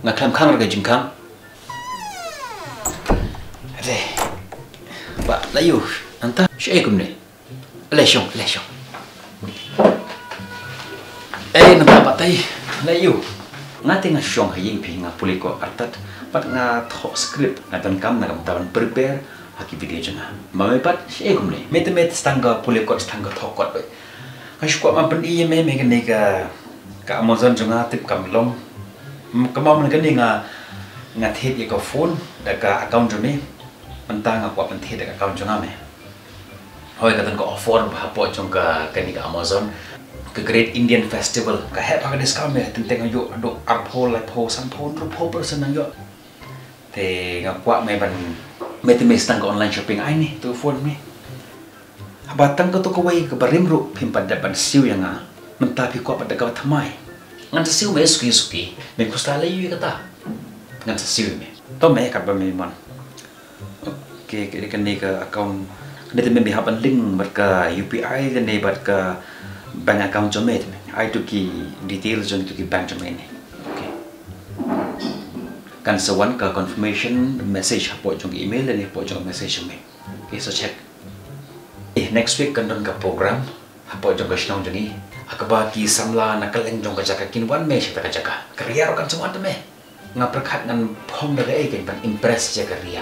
ngaklam khang raga jingkang ade ba layu anta syai kumne leshong nanta patai layu ngati nga syong haying pi nga puliko artat pat nga tho script nga tan kam na kam tawan prepare haki video janga mame pat syai kumne met stanga puliko stanga thokot be kashko ma pen iye me me ka Amazon janga tip kam long kamam na kani nga thet ye ka phone da ka account jame anta nga kwa pen thet da account janga me hoi ka tan ko offer ba po jong ka kani ka Amazon ke Great Indian Festival ka he pa ka discount me tenteng yo do arpho la pho san pho ro pho person nang yo te nga kwa me ban me te me stang ka online shopping ai ni tu phone me batang ko to ko wai ka barim ru phim pad da ban siu yang nga menta pi kwa pad ka thamai ngan sa siu me suki me kusta la yu ka ta ngan sa siu me to me ka ba me man okay ke kan ni ka account ne te me haban link bat ka UPI kan ni bat ka bank account cho me ai to ki details jo to ki bank cho me ni okay kan sawan ka confirmation message hapo jong email ni hapo jong message me okay so check next week kan don ka program hapo jong ka shnong jongi akaba ki samla nakaleng jong ka jaka kinwan me shita ka jaka kriya ro kan semua me nga prakhat ngan phom da ai kan ban impress ja kriya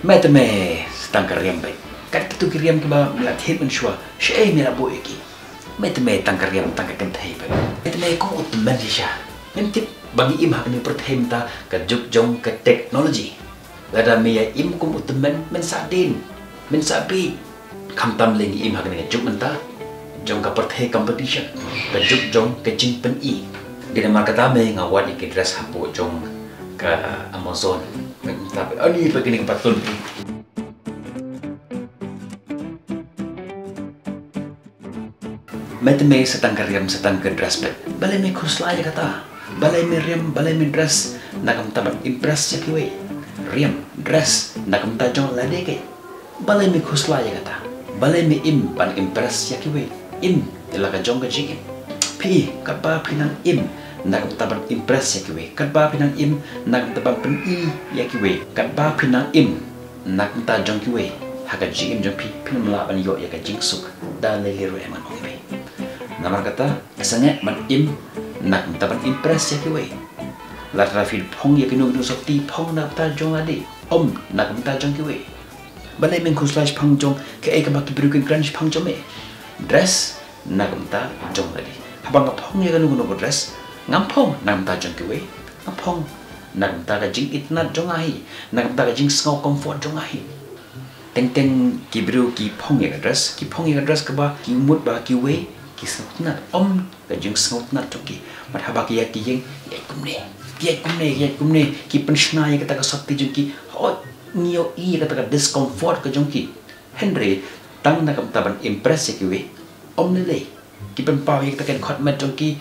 me te me stang kriam bai kat tu kriam ki ba la thet man shwa shei me la bo ki me te me tang kriam tang ka kan thai bai me te me ko ut man sha men tip bagi im hak ni perthem ta ka juk jong ka technology lada me ya im kum ut men sa din men sa bi kham tam leng im hak ni juk man ta jong ka perthe competition ka juk jong ka jing pen i dina markata me nga wat ik dress hapo jong ka Amazon tapi ani begini patun met me setang karyam setang ke dress pet balai me khusla ya kata balai me riam balai me dress nakam tabat impress ya kiwe riam dress nakam ta jong lade ke balai me khusla ya kata balai me im pan impress ya kiwe im ila ka jong ka jing pi kapa pinang im nakam taban impress ya kiwe kapa pinang im nakam taban pen i ya kiwe kapa pinang im nakam ta jong kiwe haka jing jong pi pin mala ban yo ya ka jing suk da le le ro eman ong be namar kata sange man im nakam taban impress ya kiwe la trafil phong ya kinu nu sok ti phong na ta jong ade nakam ta jong kiwe balai men khuslash phang jong ke ai ka ba ki brukin crunch phang jong me dress nakam ta jong ade habang phong ya kanu no dress ngam phong nakam ta jong kiwe ngam phong nakam ta ka jing itna jong ai nakam ta ka jing snow comfort jong ai teng ki bru ki phong ya dress ka ba ki mut ba ki we ki snow na ka jing snow na to ki mat haba ki ya ki jing ya kumne ki penshna ya kata ka sakti jong ki ho nio i kata ka discomfort ka jong ki Henry tang nakam taban impress ya ki we le ki pen pa ya kata ka khot mat jong ki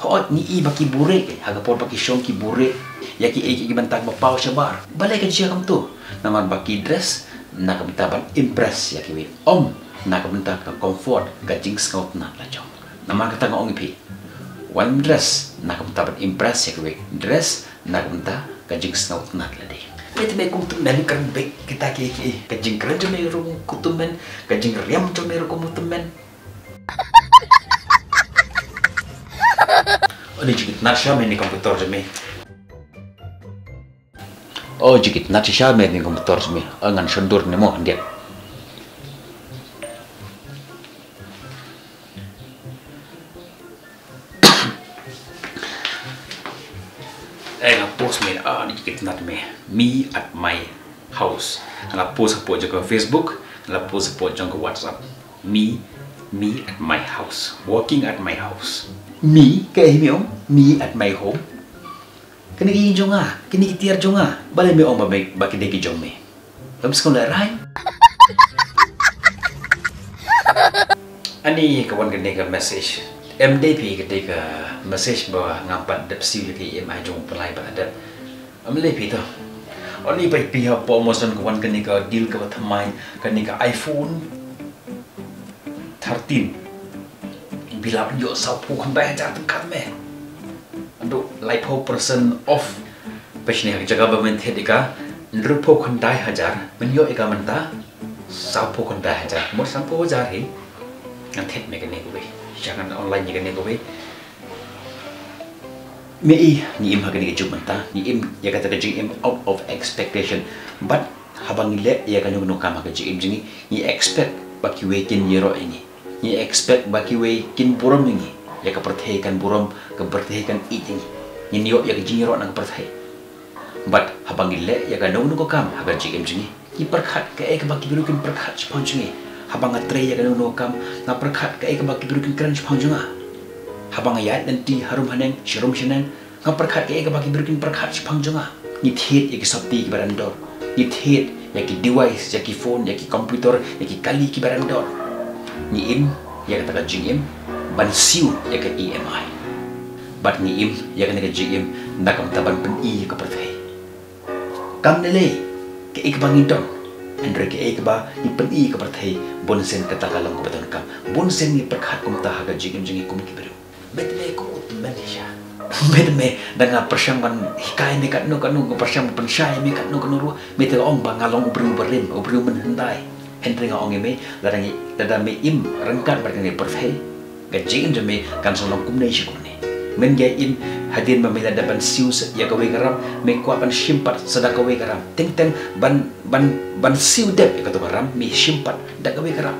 ho ni i ba ki bure haga por ba ki shong ki bure ya ki e ki bantag ba pau shabar balai ka siya kam tu naman ba ki dress nakam taban impress ya ki we nakam ta ka comfort ka jing scout na la jong naman kata ngong pi one dress nakam taban impress ya ki we dress nakam ta ka jing scout na la de itu me kum tum men kan be kita ki ka jing kran jom me ru kutum men ka jing riam jom me ru kutum men Oni jikit natsha me ni komputer jeme. Oh jikit natsha me ni komputer jeme. Angan sundur ni mo dia. Post me ni jikit nat me at my house. Nga post po joko Facebook, nga post po joko WhatsApp. Me at my house. Working at my house. Me kay me at my home kini ki jonga kini ki tiar jonga balai me ong ba ki deki jong me labs ko la rai ani kawan gede ka message MDP gede ka message ba ngampat dap siu ki MI jong pelai ba ada amlepi to ani bai pi ha promotion kawan gede ka deal ka thamai kani ka iPhone 13 bila yo sau pu kan ba ja tum kat me ando like 4% off Peshni hak jaga ba men the dika nrupo khandai hajar men yo eka manta sapo khandai hajar mo sapo hajar hi ngan thet me kene ko be jangan online ni kene ko be me ni im hak ni juk manta ni im ya kata ke im out of expectation but habang ile ya kan no kama ke im jingi ni expect baki we kin yero ini ni expect baki we kin buram ini ya ka perthaikan buram ke perthaikan ini ni yo ya ke jingiro nang perthai but habang ile ya kan no ko kam haga im jingi ni perkhat ke ek baki birukin perkhat chpang jingi habang atre ya kan no kam na perkhat ke ek baki birukin kran chpang jinga habang ayat nanti harum haneng shirum shineng ngam perkhat ke ek baki birukin perkhat chpang jinga ni thet ek sapti ki barandor ni thet ya ki device ya ki phone ya ki computer ya ki kali ki barandor ni im ya kata ka im ban siu ya ka EMI but ni im ya ka im nakam taban pen I ka perthai kam nele ke ek bangidon andre ke ek ba ni pen I ka perthai bonsen kata kalang ko beton kam bonsen ni perkhat kum ta haga im jingi kum ki beru betle ko Malaysia me dengan persamaan hikai me kat no persamaan pensai me kat no me te ong bangalong ubru berim ubru menhendai hendring ong me ladang me im rengkat berkene perfect gajing je me kan solong kumne shikune men ga im hadin me da ban sius ya kawe garam me kwa ban simpat sada kawe garam teng ban siu dep ka to garam me simpat da kawe garam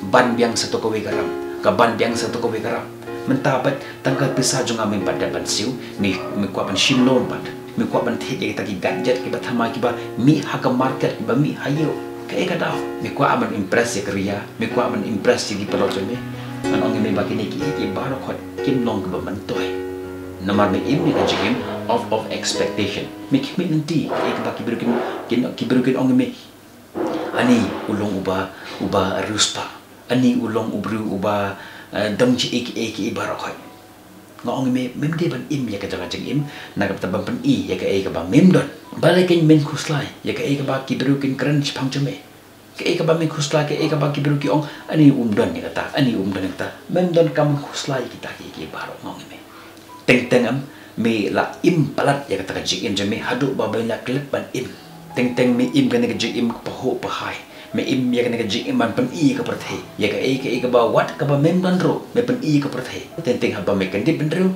ban biang satu kawe garam ka ban biang satu kawe garam mentabat tanggal pisah junga min pada ban siu mi kwa ban shimlon bat mi kwa ban the kita ki gadget ki bathama ki ba mi haka market ki ba mi hayo ke ka daw mi kwa aman impress ya kriya mi kwa aman impress di pelot me an ong me ba ki baro khot kim long ba man toy namar me im ni ka jigim of expectation mi ki mi nanti ka ba ki birukin ong me ani ulong uba ruspa ani ulong uba dam ci eki barokai ngong me mem de ban im ya ka jaga jeng im na ka ban pan I ya ka e ka ba mem don balai ken men khuslai ya ka e ka ba ki berukin crunch phang chme ka e ka ba men khuslai ka e ka ba ki beruki ong ani don ya ta ani don ta mem don kam khuslai kita ki baro ngong me teng am me la im palat ya ka ta jeng im jeme hadu ba bai la klep ban im teng me im ka ne ka jeng im pa ho pa hai me im ya kena jing iman pen I ka perthai ya ka e ka ba wat ka ba mem dan ro me pen I ka perthai tenteng haba me kan di benru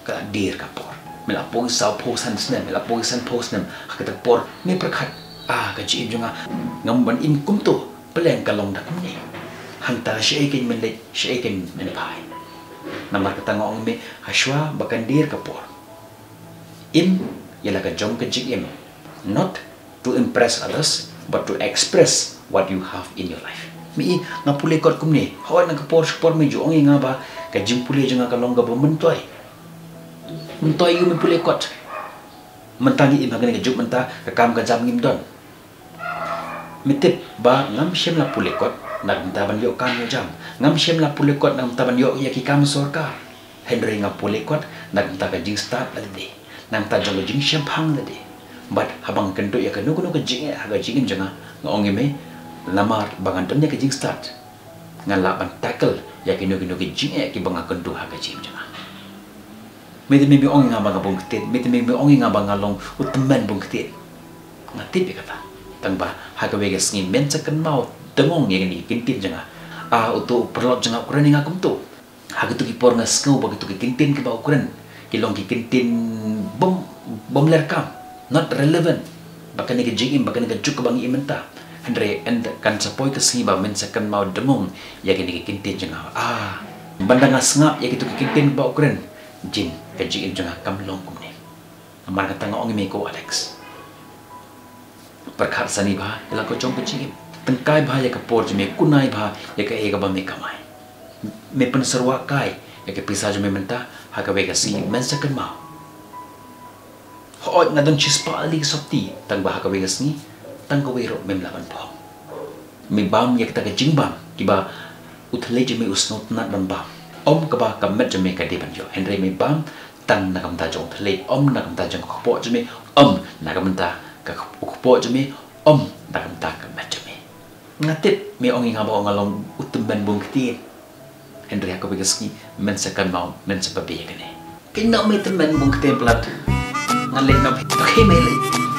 ka dir ka por me la pong sau posan snem me la pong san posnem ka ta por me perkhat ka ji junga ngam ban im kum tu peleng ka long da kum ni hanta shi ken men le shi ken men pai namar ka ngong me haswa bakan dir ka por im ya la ka jong ka jing im not to impress others but to express what you have in your life. Mi nga pulay kot kumni, hawan nagka-por medyo ang nga ba, kajing pulay dyan nga kalongga ba mentoy. Mentoy yung may pulay kot. Mentangi ima gani kajuk menta, kakam kajam ngim don. Mitip ba, ngam siyem la pulay kot, nagmentaban yo kam yo jam. Ngam siyem la pulay kot, nagmentaban yo yaki kam sorka. Henry nga pulay kot, nagmenta kajing start alade. Nagmenta jalo jing siyem pang alade. But habang kendo ya kanu kajing haga jingim janga, nga ongi me, lamar bangan ton ya ke jing start ngalaban tackle ya kino jing ki banga kendu ha ka jing janga mete me ong nga banga bong ktet mete me ong nga banga long utman bong ktet ngati be kata tang ba ha ka wege sngi men sa kan mau demong ya ni kintin janga utu perlot janga ukuran nga kum tu ha gitu ki por nga skau ba gitu ki kintin ki ba ukuran ki long ki kintin bom lerkam not relevant bakan ni jing bakan ni juk bang imenta Andre and kan sapoi ke siba men sakan mau demong ya kini kintin janga bandang ngap ya gitu kintin ba ukuran jin ka jing janga kamlong kumne amar kata ngong me ko Alex perkhat sani ba ila ko jong jing tengkai ba ya ka por me kunai ba ya ka e ka ba me kamai me pen serwa kai ya ka pisa me menta ha ka be ka si men sakan mau ho na don chispa ali sopti tang ba ha ka be ka sni tang ko wero mem laban po mi bam ya kita ka jingbam kiba utle je me usnot na ban bam om ka ba ka met je me ka de ban yo henry mi bam tang na kam ta jong tle om na kam ta jong ko po je me om na kam ta ka ko po je me om na kam ta ka met je me ngatit mi ong nga ba ngalong utumban bong kti henry ka begaski men sa kan mau men sa pabiya kane kina me temen bong kti plat ngan le no to ke me le